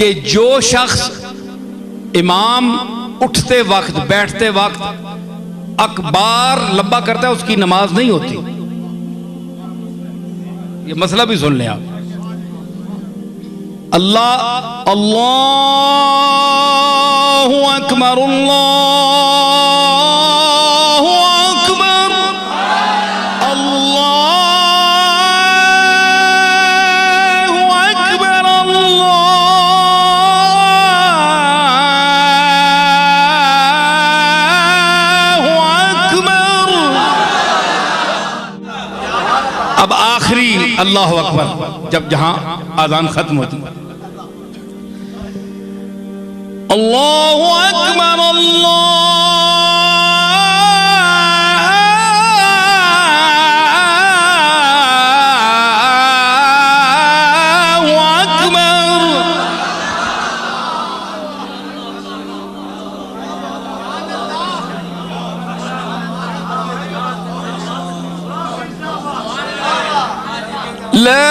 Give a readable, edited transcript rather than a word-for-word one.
कि जो शख्स इमाम उठते वक्त बैठते वक्त अकबार लंबा करता है उसकी नमाज नहीं होती। ये मसला भी सुन लें आप। अल्लाह अल्लाहु अकबर अल्लाहु अकबर अल्लाहु अकबर अल्लाहु अकबर। अब आखिरी अल्लाहु अकबर जब जहां आजान खत्म होती, अल्लाहु अकबर अल्लाहु अकबर। ला